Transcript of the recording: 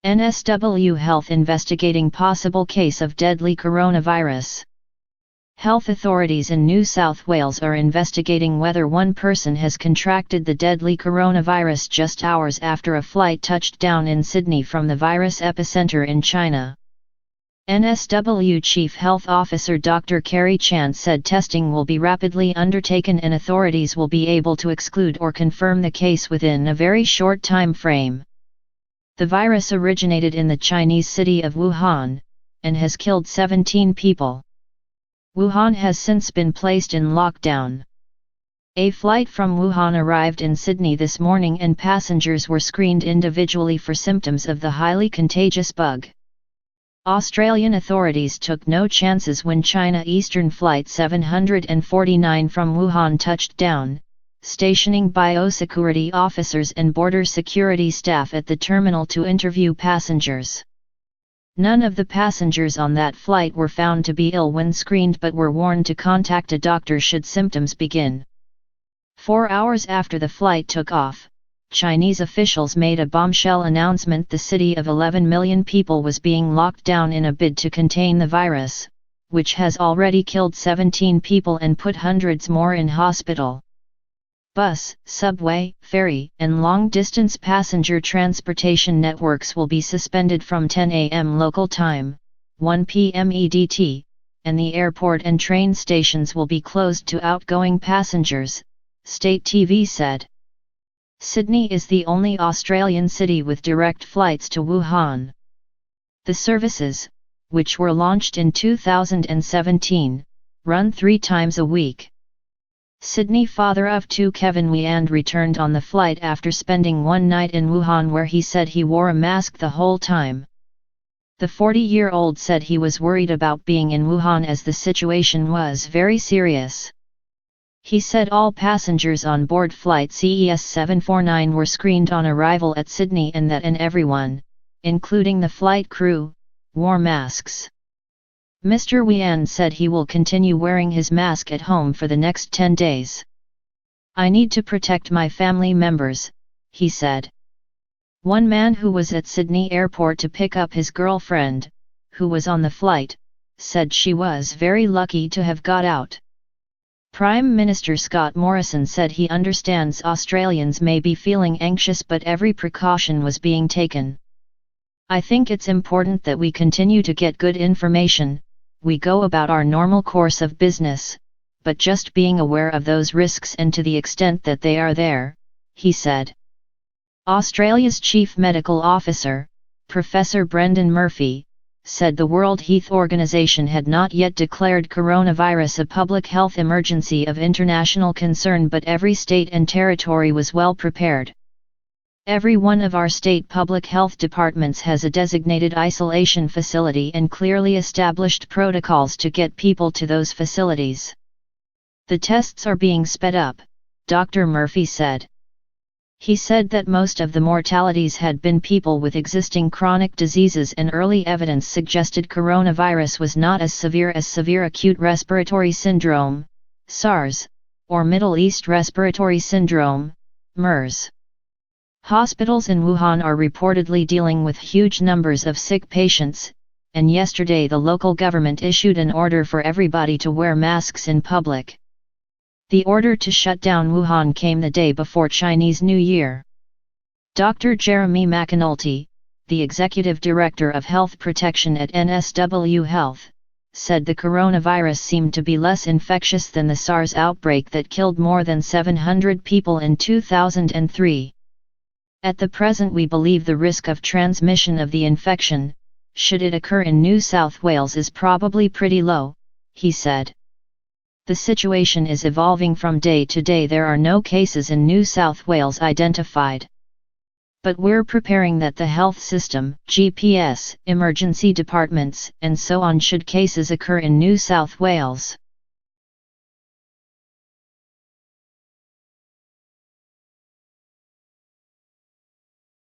NSW Health investigating possible case of deadly coronavirus. Health authorities in New South Wales are investigating whether one person has contracted the deadly coronavirus just hours after a flight touched down in Sydney from the virus epicentre in China. NSW Chief Health Officer Dr. Kerry Chant said testing will be rapidly undertaken and authorities will be able to exclude or confirm the case within a very short time frame. The virus originated in the Chinese city of Wuhan, and has killed 17 people. Wuhan has since been placed in lockdown. A flight from Wuhan arrived in Sydney this morning and passengers were screened individually for symptoms of the highly contagious bug. Australian authorities took no chances when China Eastern Flight 749 from Wuhan touched down, stationing biosecurity officers and border security staff at the terminal to interview passengers. None of the passengers on that flight were found to be ill when screened but were warned to contact a doctor should symptoms begin. 4 hours after the flight took off, Chinese officials made a bombshell announcement: the city of 11 million people was being locked down in a bid to contain the virus, which has already killed 17 people and put hundreds more in hospital. Bus, subway, ferry, and long-distance passenger transportation networks will be suspended from 10 a.m. local time, 1 p.m. EDT, and the airport and train stations will be closed to outgoing passengers, state TV said. Sydney is the only Australian city with direct flights to Wuhan. The services, which were launched in 2017, run 3 times a week. Sydney father of 2 Kevin Wiand returned on the flight after spending one night in Wuhan where he said he wore a mask the whole time. The 40-year-old said he was worried about being in Wuhan as the situation was very serious. He said all passengers on board flight CES 749 were screened on arrival at Sydney and that everyone, including the flight crew, wore masks. Mr. Wian said he will continue wearing his mask at home for the next 10 days. I need to protect my family members, he said. One man who was at Sydney airport to pick up his girlfriend, who was on the flight, said she was very lucky to have got out. Prime Minister Scott Morrison said he understands Australians may be feeling anxious but every precaution was being taken. I think it's important that we continue to get good information. We go about our normal course of business, but just being aware of those risks and to the extent that they are there, he said. Australia's Chief Medical Officer, Professor Brendan Murphy, said the World Health Organization had not yet declared coronavirus a public health emergency of international concern, but every state and territory was well prepared. Every one of our state public health departments has a designated isolation facility and clearly established protocols to get people to those facilities. The tests are being sped up, Dr. Murphy said. He said that most of the mortalities had been people with existing chronic diseases and early evidence suggested coronavirus was not as severe acute respiratory syndrome, SARS, or Middle East respiratory syndrome, MERS. Hospitals in Wuhan are reportedly dealing with huge numbers of sick patients, and yesterday the local government issued an order for everybody to wear masks in public. The order to shut down Wuhan came the day before Chinese New Year. Dr. Jeremy McAnulty, the Executive Director of Health Protection at NSW Health, said the coronavirus seemed to be less infectious than the SARS outbreak that killed more than 700 people in 2003. At the present we believe the risk of transmission of the infection, should it occur in New South Wales, is probably pretty low, he said. The situation is evolving from day to day. There are no cases in New South Wales identified. But we're preparing that the health system, GPS, emergency departments, and so on should cases occur in New South Wales.